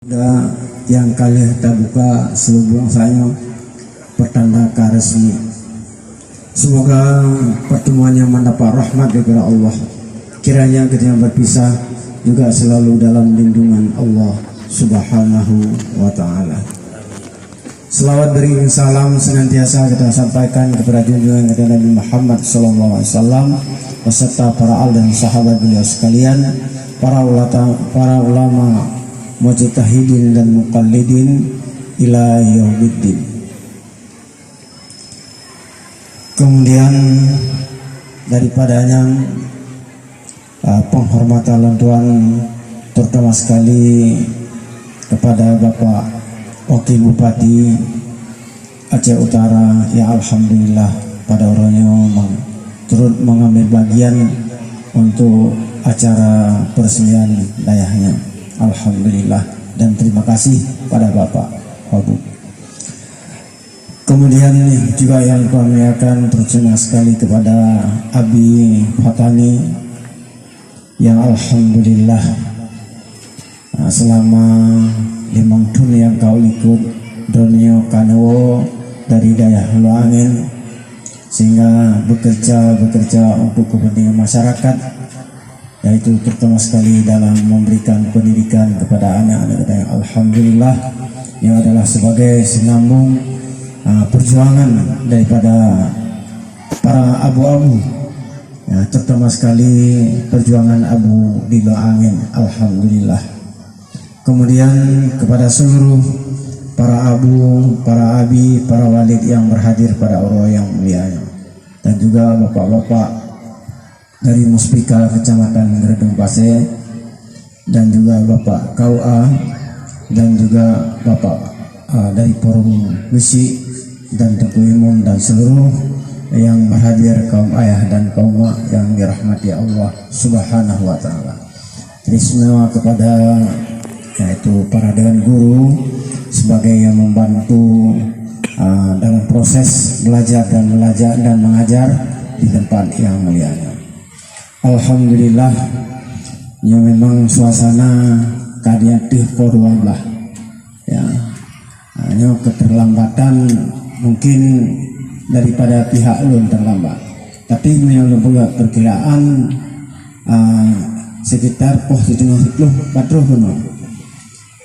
Da yang kali terbuka seluruh saya pertanda resmi. Semoga pertemuannya mendapat rahmat dari Allah. Kiranya ketika berpisah juga selalu dalam lindungan Allah Subhanahu wa Ta'ala. Selawat beriring salam senantiasa kita sampaikan kepada junjungan kita Nabi Muhammad SAW beserta para al dan sahabat beliau sekalian, para ulama mujtahidin dan muqallidin ila yaumiddin. Kemudian daripadanya penghormatan Tuhan terutama sekali kepada Bapak Wakil Bupati Aceh Utara yang alhamdulillah pada orangnya turut mengambil bagian untuk acara peresmian dayahnya. Alhamdulillah dan terima kasih pada Bapak Wabu. Kemudian juga yang kami akan terima sekali kepada Abi Fatani yang alhamdulillah selama 5 tahun yang kau ikut Donio Kanowo dari Dayah Hulu Angin sehingga bekerja untuk kepentingan masyarakat, yaitu terutama sekali dalam memberikan pendidikan kepada anak-anak kita yang alhamdulillah yang adalah sebagai sinambung perjuangan daripada para abu-abu ya, terutama sekali perjuangan abu di Angin alhamdulillah. Kemudian kepada seluruh para abu, para abi, para walid yang berhadir pada orang yang mulia dan juga bapak-bapak dari Muspika Kecamatan Gredeng Pase dan juga Bapak KUA dan juga Bapak dari Forum Besi dan Tengku Imam dan seluruh yang berhadir kaum ayah dan kaum mak yang dirahmati Allah Subhanahu wa Ta'ala. Jadi semua kepada yaitu para dewan guru sebagai yang membantu dalam proses belajar dan mengajar di tempat yang mulia. Alhamdulillah ya memang suasana keadaan terporuan lah ya, hanya keterlambatan mungkin daripada pihak ulun terlambat, tapi menurut juga perkiraan sekitar 70 patruh penuh.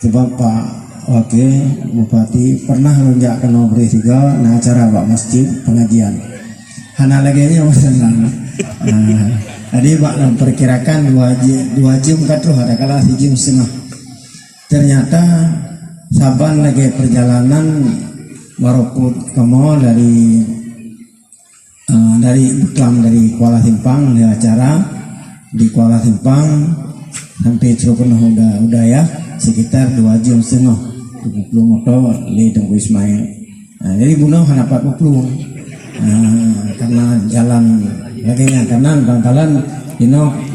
Sebab Pak Wakil Bupati pernah lonjak ke Nobri juga nah acara Pak Masjid pengajian hana lagi nya tadi Pak memperkirakan 2 jam katruh ada kala 1 jam setengah. Ternyata saban lagi perjalanan Marokut kemo dari Buklam dari Kuala Simpang di acara di Kuala Simpang sampai Cirebon udah ya sekitar 2 jam setengah 20 motor li Tengku Ismail. Jadi bunuh hana 40 karena jalan lagi karena bangkalan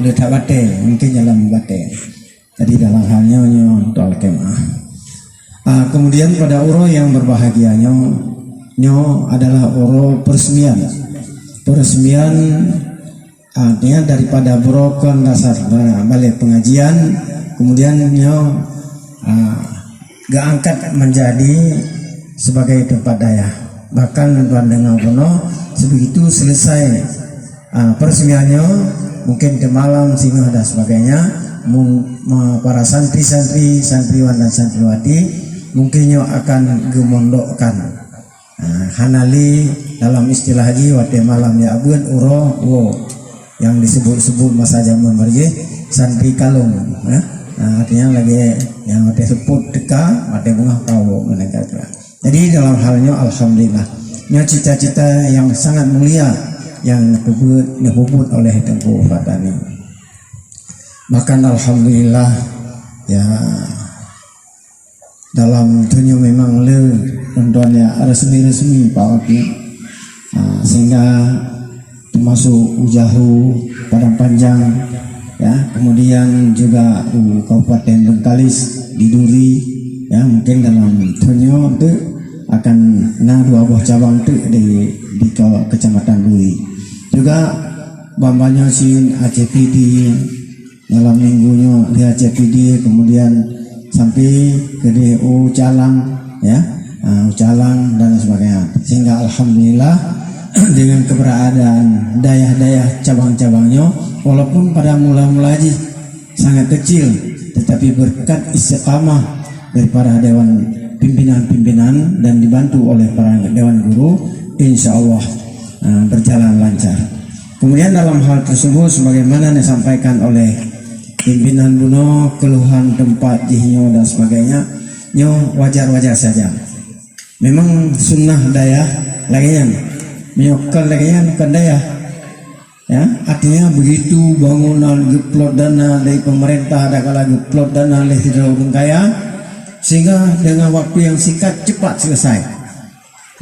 letak bate mungkin jalan bate tadi dalam halnya tol kemah. Kemudian pada uro yang berbahagia nyo adalah uro peresmian artinya daripada broken dasar balik pengajian kemudian nyo gak angkat menjadi sebagai tempat daya, bahkan dengan penuh sebegitu selesai peresmiannya mungkin ke malam singgah dan sebagainya para santriwan dan santriwati mungkinnya akan gemondokkan hanali dalam istilah haji wate malam ya abun uro yang disebut masa zaman berje santri kalung artinya lagi yang wate seput deka wate bunga kau menegak. Jadi dalam halnya alhamdulillah cita-cita yang sangat mulia yang dihubut oleh Tengku Fatani. Bahkan alhamdulillah ya dalam dunia memang tentunya resmi Pak Wakil sehingga termasuk Ujahu Padang Panjang ya, kemudian juga Kabupaten Bengkalis di Duri ya, mungkin dalam dunia itu akan 2 buah cabang itu di Kecamatan Duri. Juga bambanya sin ACPD dalam minggunya di ACPD, kemudian sampai ke di Ucalang ya, Ucalang dan sebagainya. Sehingga alhamdulillah dengan keberadaan dayah-dayah cabang-cabangnya, walaupun pada mula-mula aja sangat kecil, tetapi berkat istiqamah daripada dewan pimpinan-pimpinan dan dibantu oleh para dewan guru, insya Allah berjalan lancar. Kemudian dalam hal tersebut sebagaimana disampaikan oleh pimpinan Buno, keluhan tempat jihnyo dan sebagainya, nyo wajar-wajar saja. Memang sunnah dayah lagian menyokal lagian bukan dayah ya, artinya begitu bangunan geplot dana dari pemerintah, ada kala geplot dana oleh tidak orang kaya, sehingga dengan waktu yang singkat cepat selesai.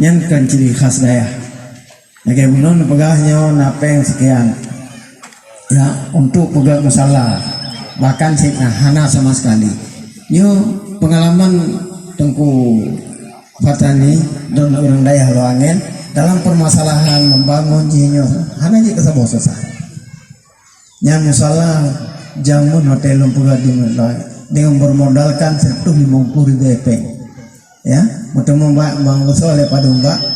Yang kan ciri khas dayah. Lagi bunon pegahnya napeng sekian ya untuk pegang masalah, bahkan hana sama sekali. Nyo pengalaman tengku Fatani dan orang dayah Loangen dalam permasalahan membangun jinyo hana je kesabo selesai. Yang masalah jamun hotel pegah di dengan bermodalkan 150.000 DP ya, untuk membangun oleh padumba.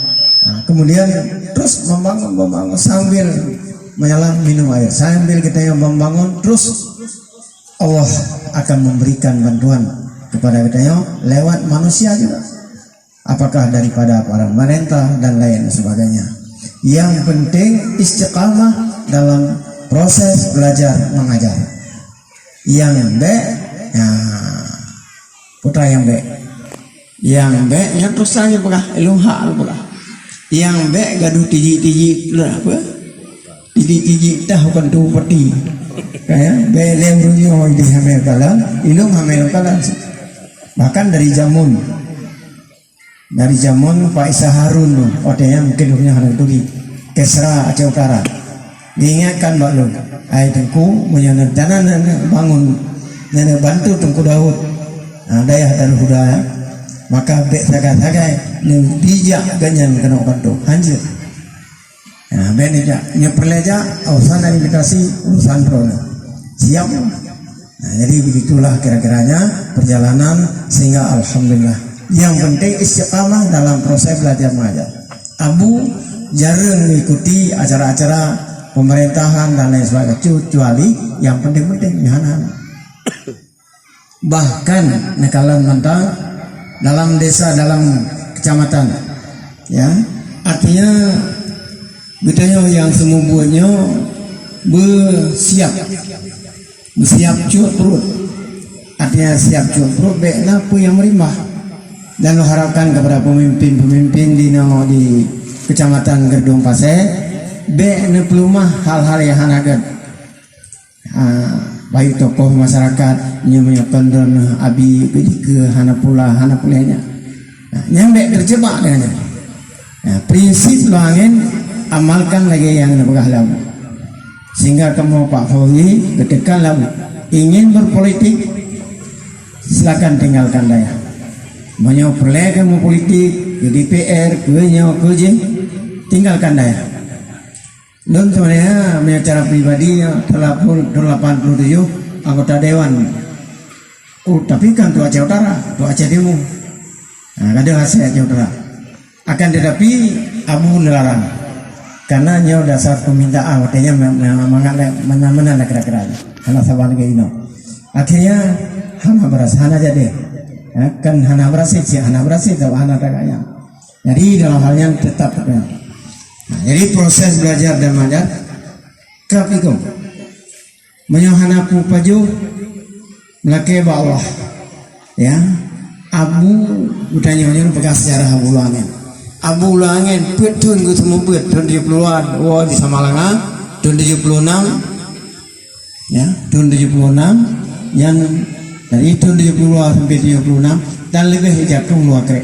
Kemudian terus membangun sambil menyelam minum air, sambil kita yang membangun, terus Allah akan memberikan bantuan kepada kita lewat manusia juga, apakah daripada para pemerintah dan lain sebagainya. Yang penting istiqamah dalam proses belajar mengajar. Yang B ya, putra yang B, yang B yang terus saja pula iluha pula. Yang B gaduh tiji-tiji apa? Tiji-tiji dah bukan tu peti. Kayak B lembunyo di hamil kalan, ilung hamil kalan. Bahkan dari jamun Pak Isa Harun tu, orangnya mungkin punya anak tu Kesra Aceh Utara. Diingatkan Mbak Lu, ai tengku menyenar tanah bangun, nenek bantu tengku Daud. Dayah dan budaya. Maka bek sagai-sagai bijak ganyan kena bantu hancur. Nah, ben aja nyeperleja urusan administrasi, urusan drone. Siap. Nah, jadi begitulah kira-kiranya perjalanan sehingga alhamdulillah. Yang penting istiqamah dalam proses belajar mengajar. Abu jarang mengikuti acara-acara pemerintahan dan lain sebagainya, kecuali yang penting-penting anak-anak. Bahkan nekalan mentang dalam desa, dalam kecamatan ya, artinya betanya yang semua buatnya bersiap cuak perut, artinya siap cuak perut baik apa yang merimah, dan harapkan kepada pemimpin-pemimpin di kecamatan Gerdung Pasir baik nepelumah hal-hal yang hanagan baik tokoh masyarakat menyiapkan dan abi ke hana pulanya. Yang baik terjebak dengannya. Prinsip Loangen amalkan lagi yang napagah lamu. Sehingga kamu Pak Fauzi ketika lamu ingin berpolitik, silakan tinggalkan daya. Banyak perleh kamu politik ke DPR, ke tinggalkan daya. Dan sebenarnya secara pribadi telah 87 anggota dewan. Tapi kan tu Aceh Utara, tu Aceh Timur. Kadang hasil Aceh Utara. Akan tetapi Abu melarang karena nyo dasar permintaan artinya mana kira-kira. Karena saban ke ino. Akhirnya hana beras hana jadi. Kan hana berasih si hana berasih atau hana taganya. Jadi dalam halnya tetap jadi proses belajar dan mengajar kapikum menyohana pu paju melake ba Allah ya. Abu utanya pegang sejarah Abu Loangen petun ku semua bet tahun 70-an di Samalanga tahun 76 ya, tahun 76 yang dari tahun 70 sampai 76 dan lebih jakrung luar krek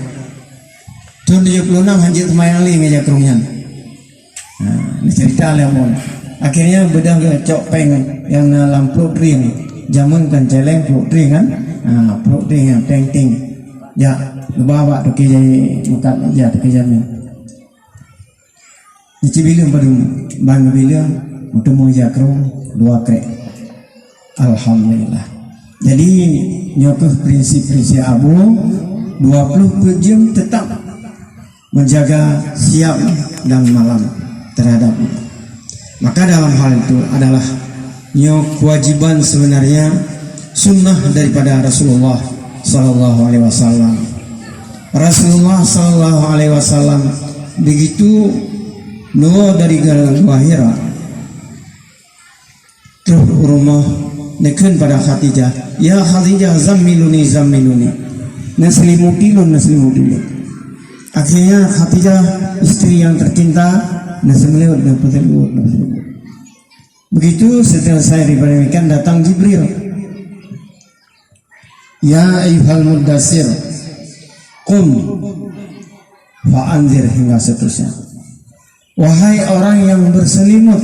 tahun 76 hanjit semayang li ngejakrungnya. Ini cerita lemon. Akhirnya bedah ke copeng yang dalam peluk ring, jamun kan celeng peluk ring kan, peluk ring yang ting ya, bawa tu kijai muka ya tu kijai ni. Ici bilang pada bang bilang untuk menjakrung dua krek. Alhamdulillah. Jadi nyokuh prinsip-prinsip abu 24 jam tetap menjaga siang dan malam terhadapnya. Maka dalam hal itu adalah kewajiban sebenarnya sunnah daripada Rasulullah Sallallahu Alaihi Wasallam. Rasulullah Sallallahu Alaihi Wasallam begitu nuo dari Gua Hira terus rumah nekun pada Khadijah, ya Khadijah zammiluni zammiluni, naslimudilun. Akhirnya Khadijah istri yang tercinta naslimud. Begitu setelah saya diberikan datang Jibril, ya ayyuhal mudassir qum fa'anzir, hingga seterusnya. Wahai orang yang berselimut,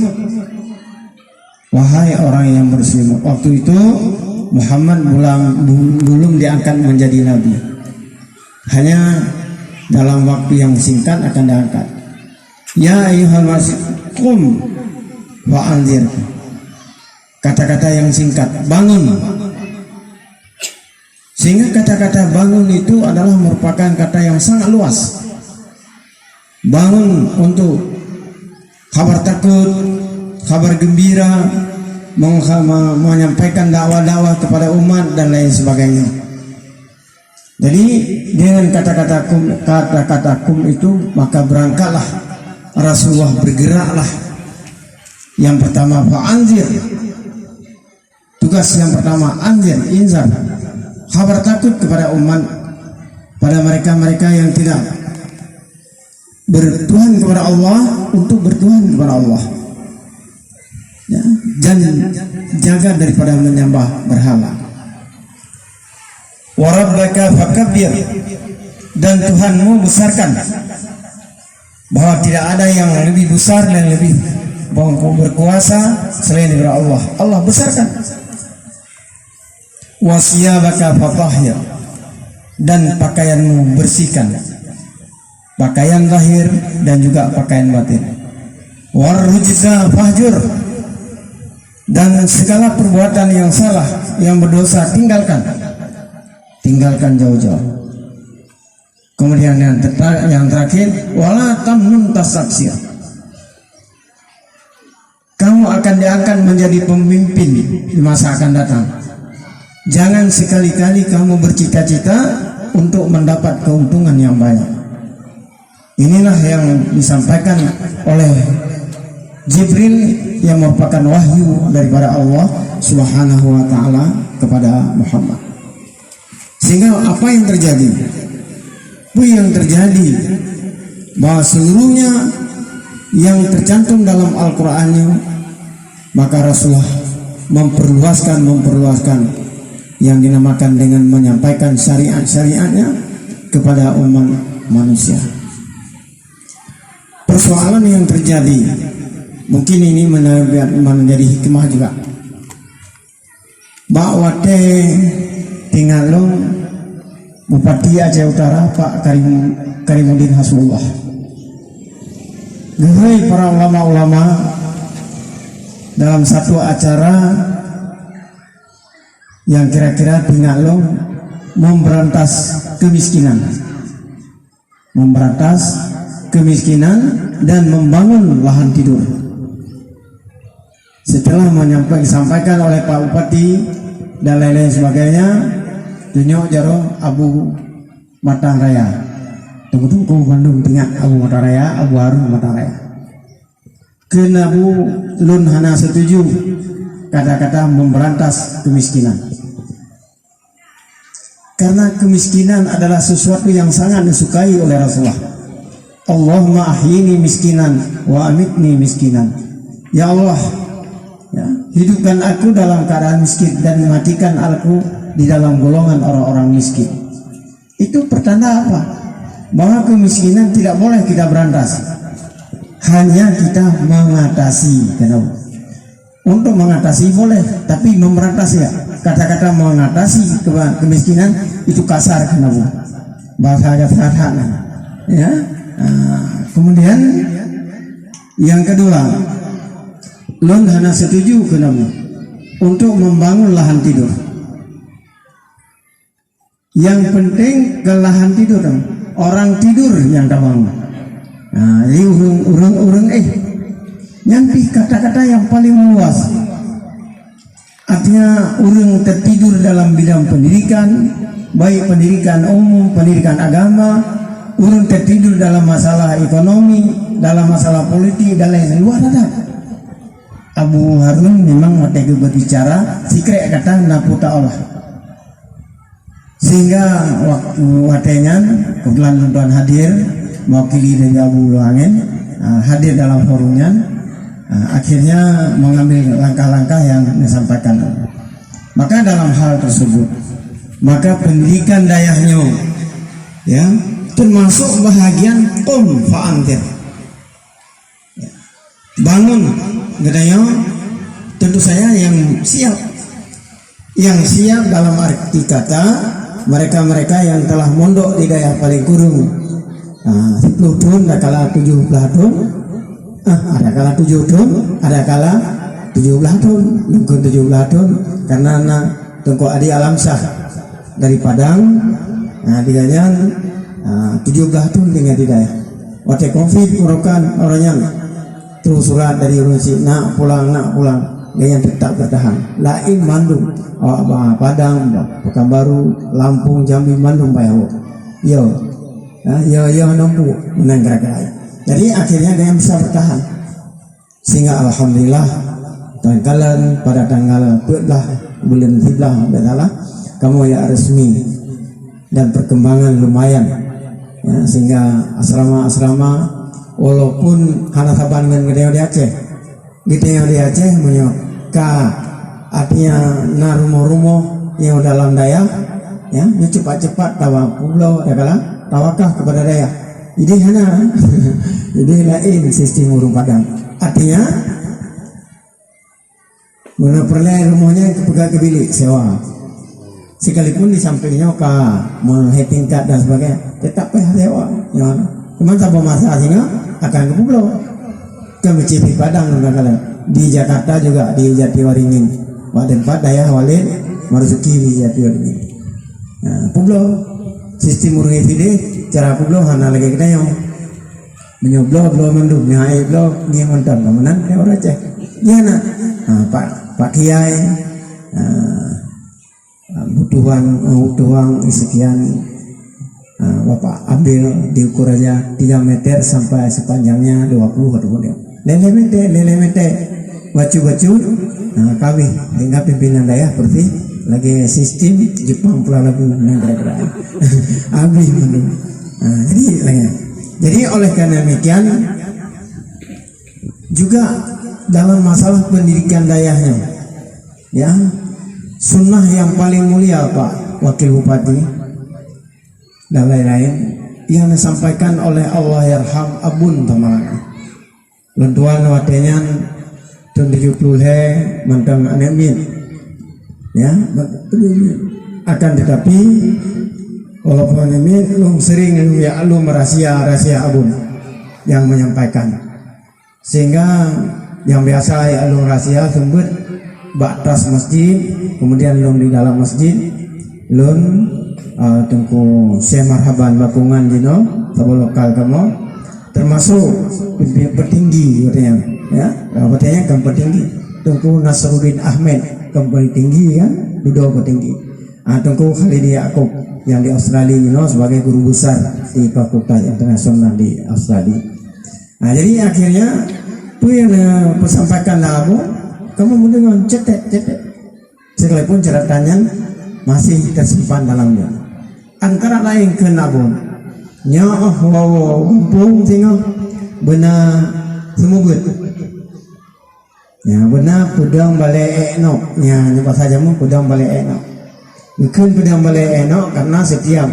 wahai orang yang berselimut. Waktu itu Muhammad belum diangkat menjadi nabi, hanya dalam waktu yang singkat akan diangkat. Ya ayyuhal masih qum fa'anzir, kata-kata yang singkat, bangun. Sehingga kata-kata bangun itu adalah merupakan kata yang sangat luas. Bangun untuk kabar takut, kabar gembira, menyampaikan dakwah-dakwah kepada umat dan lain sebagainya. Jadi dengan kata-kata kum itu maka berangkatlah Rasulullah, bergeraklah. Yang pertama fa'anzir, tugas yang pertama anzir, inzar, kabar takut kepada umat, pada mereka-mereka yang tidak bertuhan kepada Allah untuk bertuhan kepada Allah, ya, dan jaga daripada menyembah berhala. Wa rabbaka fakabbir, dan Tuhanmu besarkan, bahwa tidak ada yang lebih besar dan lebih berkuasa selain daripada Allah. Allah besarkan. Wasiyabaka fatahhir, dan pakaianmu bersihkan, pakaian zahir dan juga pakaian batin. Warrujza fahjur, dan segala perbuatan yang salah, yang berdosa tinggalkan jauh-jauh. Kemudian yang terakhir, wala tamnun tastaksir, kamu akan diangkat menjadi pemimpin di masa akan datang. Jangan sekali-kali kamu bercita-cita untuk mendapat keuntungan yang banyak. Inilah yang disampaikan oleh Jibril yang merupakan wahyu daripada Allah Subhanahu wa taala kepada Muhammad. Sehingga apa yang terjadi? Yang terjadi bahwa seluruhnya yang tercantum dalam Al-Qur'annya, maka Rasulullah memperluaskan yang dinamakan dengan menyampaikan syariat-syariatnya kepada umat manusia. Persoalan yang terjadi, mungkin ini menjadi hikmah juga, bahwa tinggalong Bupati Aceh Utara Pak Karimuddin Hasbullah, gehei para ulama-ulama dalam satu acara yang kira-kira tinggalong memberantas kemiskinan dan membangun lahan tidur. Setelah disampaikan oleh Pak Bupati dan lain-lain sebagainya, tunjuk jaro Abu Matang Raya, tunggu Bandung tinggal Abu Matang Raya, Abu Harun Matang Raya. Kenabu lun hana setuju kata-kata memberantas kemiskinan, karena kemiskinan adalah sesuatu yang sangat disukai oleh Rasulullah. Allahumma ahyini miskinan wa amitni miskinan. Ya Allah, ya, hidupkan aku dalam keadaan miskin dan matikan aku di dalam golongan orang-orang miskin. Itu pertanda apa? Bahwa kemiskinan tidak boleh kita berantas, hanya kita mengatasi. Kenapa? Untuk mengatasi boleh, tapi memberantas ya. Kata-kata mengatasi kemiskinan itu kasar, kenapa? Bahasa kasar, ya. Kemudian yang kedua, lun hana setuju kenapa? Untuk membangun lahan tidur. Yang penting kelelahan tidur, orang tidur yang tak bangun. Nah, jadi urung nyampi kata-kata yang paling luas. Artinya urung tertidur dalam bidang pendidikan, baik pendidikan umum, pendidikan agama, urung tertidur dalam masalah ekonomi, dalam masalah politik dan lain-lain. Luar ada. Abu Harun memang materi berbicara sikrek kata naputa Allah, sehingga waktu watenya kebetulan Tuan hadir mewakili dari Abu Luangin, hadir dalam forumnya, akhirnya mengambil langkah-langkah yang disampaikan. Maka dalam hal tersebut, maka pendidikan dayahnya ya termasuk bahagian fa'antir, bangun gedanya. Tentu saya yang siap dalam arti kata mereka-mereka yang telah mondok di daerah paling kurung 10 tahun, ada kala 17 tahun, ada kala 7 tahun, ada kala 17 tahun, mungkin 17 tahun karena anak Tengku Adi Alamsyah dari Padang, diganya 17 tahun dengan tidak waktu covid kurokan orangnya terus surat dari Rusi nak pulang dengan tetap bertahan lain Bandung, Padang, Pekanbaru, Lampung, Jambi, Bandung, Bayawo yo nampu menang gerak-gerak. Jadi akhirnya dia bisa bertahan sehingga alhamdulillah pada tanggal 14 bulan 13 kamu ya resmi dan perkembangan lumayan ya, sehingga asrama walaupun hana saban dengan gedeo di Aceh menyoka artinya na rumah-rumah yang dalam daya ya cepat-cepat tawa pulau ya kala tawakah kepada daya jadi hana jadi lain sistem urung Padang artinya mana perleh rumahnya ke bilik sewa sekalipun di sampingnya menghetingkat dan sebagainya tetap sewa ya cuman tak masa sehingga akan ke pulau ke Mecipi Padang di Jakarta juga di Jatiwaringin tempat daya Walid Marzuki di Jatiwaringin pulau sistem urung ide cara pulau hana lagi kita yang menyoblo mendung nyai blo ngimontan kemenan orang Aceh ya nak Pak Kiai butuhan sekian Bapak ambil diukur aja 3 meter sampai sepanjangnya 20 atau lele mete bacu kami hingga pimpinan daerah seperti lagi sistem Jepang pula lagu negara abdi mendung jadi oleh karena demikian juga dalam masalah pendidikan dayahnya ya sunnah yang paling mulia Pak Wakil Bupati dan lain-lain yang disampaikan oleh Allah yarham abun teman lentuan watenya 70 mantang anemin ya akan tetapi walaupun anemin lu sering lu rahasia abun yang menyampaikan sehingga yang biasa ya lu rahasia sembut batas masjid kemudian lu di dalam masjid lu tengku Syekh Marhaban Bakungan Jino sabol lokal kamu termasuk petinggi katanya ya katanya kan petinggi tengku Nasruddin Ahmed kan tinggi ya duduk petinggi tengku Khalid Yaakob yang di Australia Jino sebagai guru besar di Fakultas Internasional di Australia. Jadi akhirnya itu yang disampaikan aku kamu mendengar cetek sekalipun catatannya masih tersimpan dalamnya antara lain ke nabun gumpung tinggal benar semugut ya benar pudang balik enok ya nyoba saja mu pudang balik enok bukan pudang balik enok karena setiap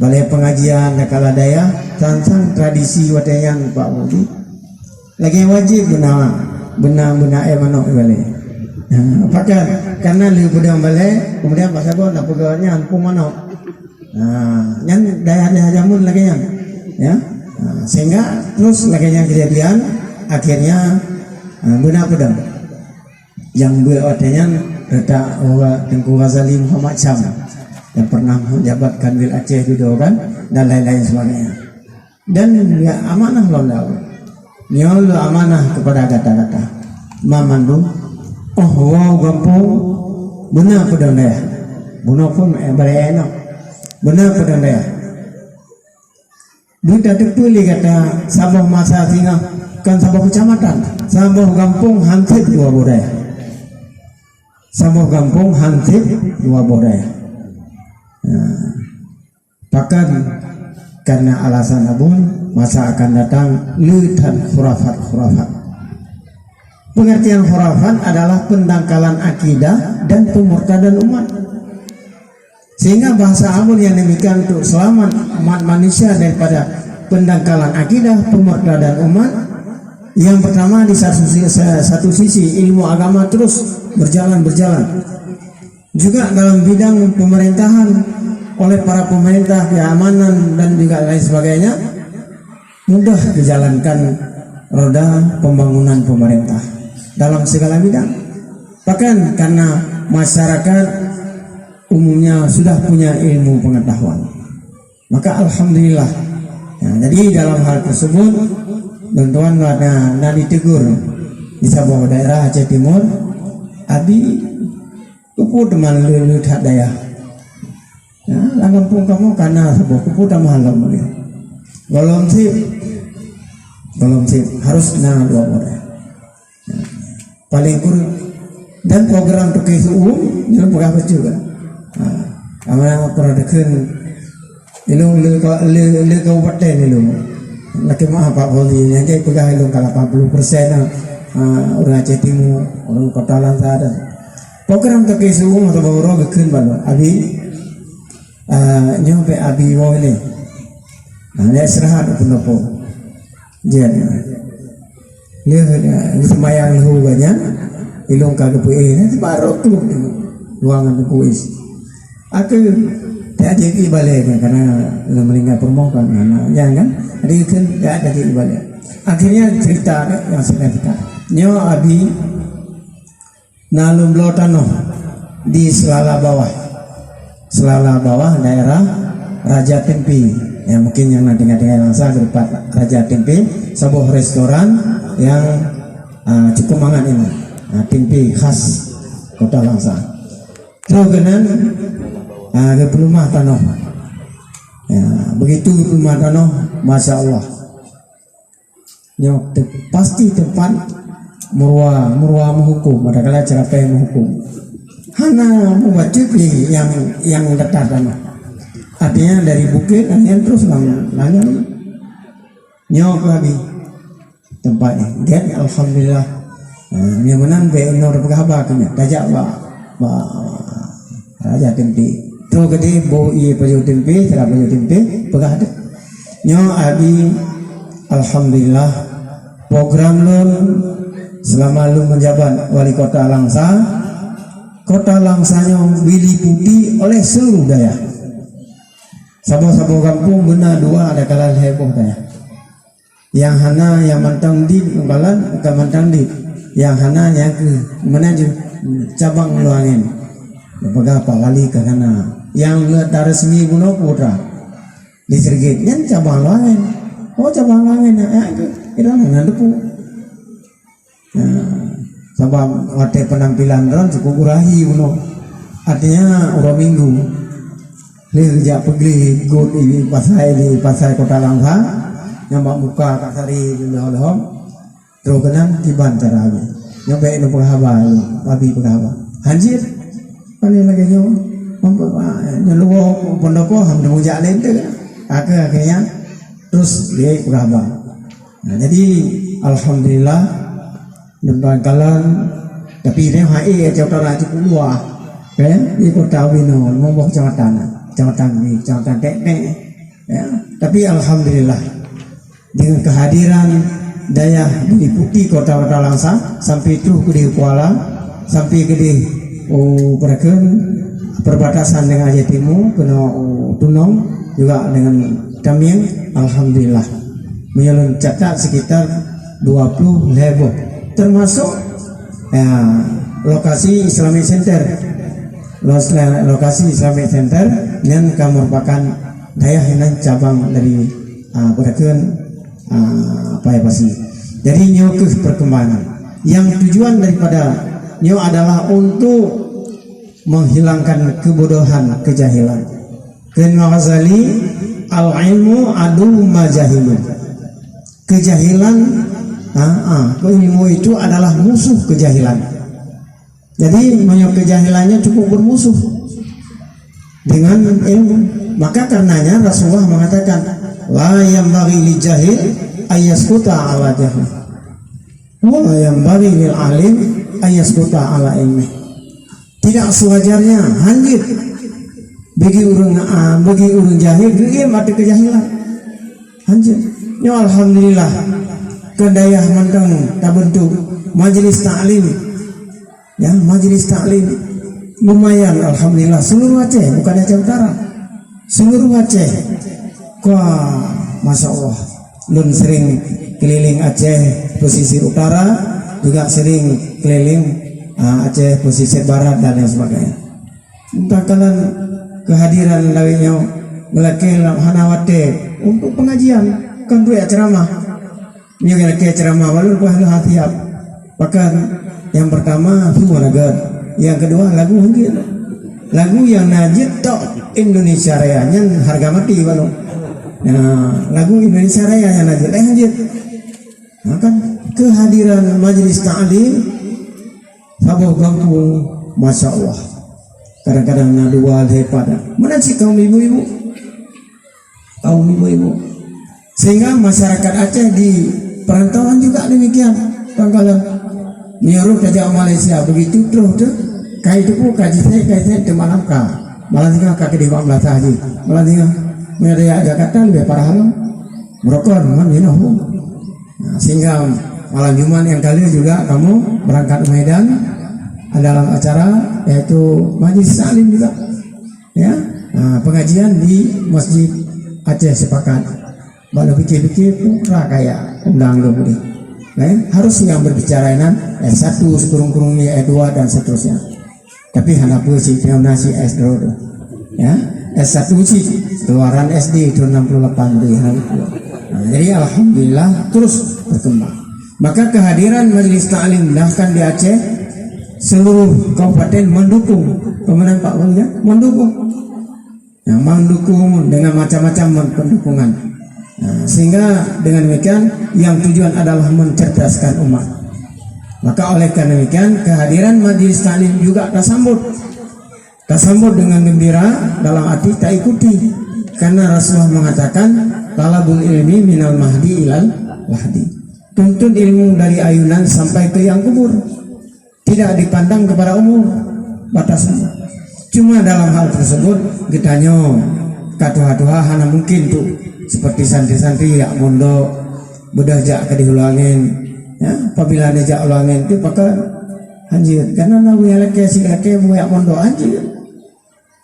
balai pengajian nakala daya tentang tradisi watayan Pak Budi lagi wajib benar manok balai apakah karena lu pudang balai kemudian Pak Sabon nak pegawainya ampun manok yang daya jamun lagi ya sehingga terus lagi yang kejadian akhirnya benar pedang yang berartinya letak Tengku Ghazali Muhammad Syam yang pernah menjabat Kanwil Aceh juga kan, dan lain-lain sebagainya. Dan ya amanah lo nyol amanah kepada kata-kata mamandu oh wow gampung benar pedang daya benar pun balai enak benar pedang daya buta tepuli kata Sabah masa singa kan Sabah kecamatan Sabah kampung hansip dua budaya Sabah kampung hansip dua budaya bahkan karena alasan abun masa akan datang lihat khurafat. Pengertian khurafat adalah pendangkalan akidah dan pemurtadan umat. Sehingga bahasa abun yang demikian untuk selamat umat manusia daripada pendangkalan akidah, pemurtadan umat. Yang pertama di satu sisi ilmu agama terus berjalan. Juga dalam bidang pemerintahan oleh para pemerintah keamanan dan juga lain sebagainya mudah dijalankan roda pembangunan pemerintah dalam segala bidang. Bahkan karena masyarakat umumnya sudah punya ilmu pengetahuan, maka alhamdulillah. Jadi dalam hal tersebut tuan-tuan nah ditegur di sebuah daerah Aceh Timur, abi kupu teman lelut daya. Kampung kamu karena sebuah kupu mahal kamu. Belum sip harus dua orang. Paling kurang dan program tukis umum dalam berapa juga. Amanah pernah deken ilung le kabupaten ilung. Laki mah Pak Boli yang kayak pegawai ilung kalau 80% orang Aceh Timur orang Kota Langsa ada. Program tukis umum atau baru deken baru. Abi nyampe abi wole. Dia istirahat pendopo. Jadi dia semayang lahu banyak ilung kagak nanti baru tu ruangan puis. Aku tak jadi balik karena meninggal permohonan jangan jadi kan tak ada jadi balik. Akhirnya cerita yang saya cerita. Nyo abi nalum lotano di Selala Bawah daerah Raja Tempe ya mungkin yang nanti Langsa berupa Raja Tempe sebuah restoran yang cukup mangan ini tempe khas Kota Langsa kemudian ke rumah tanah ya, begitu rumah tanah Masya Allah nyok pasti tempat murwa menghukum ada kala cara menghukum hana membuat yang dekat tanah artinya dari bukit artinya terus nanya nyok lagi tempatnya get alhamdulillah yang menang be nor berkhabar kena tajak ba Raja Tempe tu gede bo iye pajo tempe cara pajo tempe pegah ada nyo abi alhamdulillah program lun selama lu menjabat wali kota Langsanya diliputi oleh seluruh daya. Sabo-sabo kampung benar dua ada kalah heboh daya. Yang hana yang mantang di kembalan ke mantang di. Yang hana yang ke menuju cabang luangin. Beberapa kali ke sana. Yang letak resmi Gunung Putra di Sergit yang cabang luangin. Oh cabang luangin ya itu nana depu. Sebab waktu penampilan ron cukup urahi artinya urang minggu kerja pergi good ini pasai Kota Langsa nyambak muka Kak Sari lehom terus kenang tiban cara abi nyampe ini penghabar abi penghabar anjir paling lagi nyeluo pendopo hamdu mujak lente akhirnya terus dia penghabar jadi alhamdulillah dan kalian tapi ini HI Jawa Tengah cukup luas kan di Kota Wino ngomong kecamatan Teknek ya tapi alhamdulillah dengan kehadiran daya meliputi kota Langsa sampai itu ke Kuala sampai ke perbatasan dengan Aceh Timur kena Tunong juga dengan Tamiang alhamdulillah mencatat sekitar 20 level termasuk ya, lokasi Islamic Center lokasi Islamic Center yang merupakan daya hinan cabang dari Berakeun Payapasi. Jadi nyo ke perkembangan yang tujuan daripada nyo adalah untuk menghilangkan kebodohan, kejahilan. Kenal Ghazali, al-ilmu adu majahilun. Kejahilan, ilmu itu adalah musuh kejahilan. Jadi banyak kejahilannya cukup bermusuh dengan ilmu. Maka karenanya Rasulullah mengatakan, la yanbaghi li jahil ayaskuta ala jahil, wa la yanbaghi lil alim ayaskuta ala ilmi. Tidak sewajarnya hanjit bagi orang jahil dia mati kejahilan hanjit. Ya alhamdulillah kedaya mantang tabentuk majelis taklim, ya majelis taklim lumayan alhamdulillah seluruh Aceh, bukan Aceh Utara, seluruh Aceh. Wah, masya Allah, lun sering keliling Aceh pesisir utara, juga sering keliling Aceh pesisir barat dan lain sebagainya. Bakalan kehadiran lawinya ngelakil hanawate untuk pengajian kan dua ceramah, ngelakil ceramah walur bahlu hatiap. Bahkan yang pertama Fuwanagar, yang kedua lagu mungkin lagu yang najib tok Indonesia Raya yang harga mati walau. Nah, lagu Indonesia Raya yang najib lanjut. Nah, kan kehadiran majelis ta'lim Sabuh Gampung, masya Allah. Kadang-kadang ngadual hebat. Mana sih kaum ibu-ibu? Kaum ibu-ibu. Sehingga masyarakat Aceh di perantauan juga demikian. Kalau nyuruh kerja Malaysia begitu terus tuh, kayak itu kaji saya di Malangka, malah tinggal kaki di bawah belakang haji, malah tinggal media Jakarta lebih parah loh, merokok, sehingga malam Jumat yang kali juga kamu berangkat ke Medan dalam acara yaitu majelis taklim juga, ya, pengajian di Masjid Aceh Sepakat. Baru pikir-pikir putra kayak undang budi, harus yang berbicara S1 sekurung-kurungnya S2 dan seterusnya. Tapi hanapu si nasi S2, ya, S1 sih keluaran SD itu 68 di jadi alhamdulillah terus berkembang. Maka kehadiran majelis taklim bahkan di Aceh seluruh kabupaten mendukung pemenang Pak Wali, mendukung dengan macam-macam pendukungan. Sehingga dengan demikian yang tujuan adalah mencerdaskan umat. Maka oleh karena demikian kehadiran majelis taklim juga tersambut dengan gembira dalam arti tak ikuti, karena Rasulullah mengatakan talabul ilmi minal mahdi ilal lahdi, tuntut ilmu dari ayunan sampai ke yang kubur, tidak dipandang kepada umur batasnya. Cuma dalam hal tersebut kita katuha-tuha hana mungkin tuh seperti santri-santri ya mondok bedah jak ke dihulangin, ya apabila nejak ulangin itu maka anjir, karena nabi laki si laki buaya mondok anjir,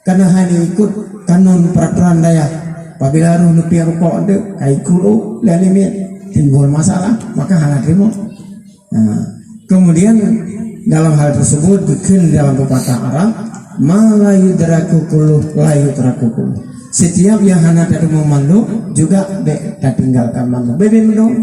karena hanya ikut kanun peraturan daya. Apabila ruh nupi rukuk itu kai kulu limit timbul masalah, maka hanya terima. Kemudian dalam hal tersebut bikin dalam pepatah Arab, ma la yudraku kullu la yudraku kullu. Setiap yang hana tadi memandu juga tak tinggalkan mandu. Bebe mendong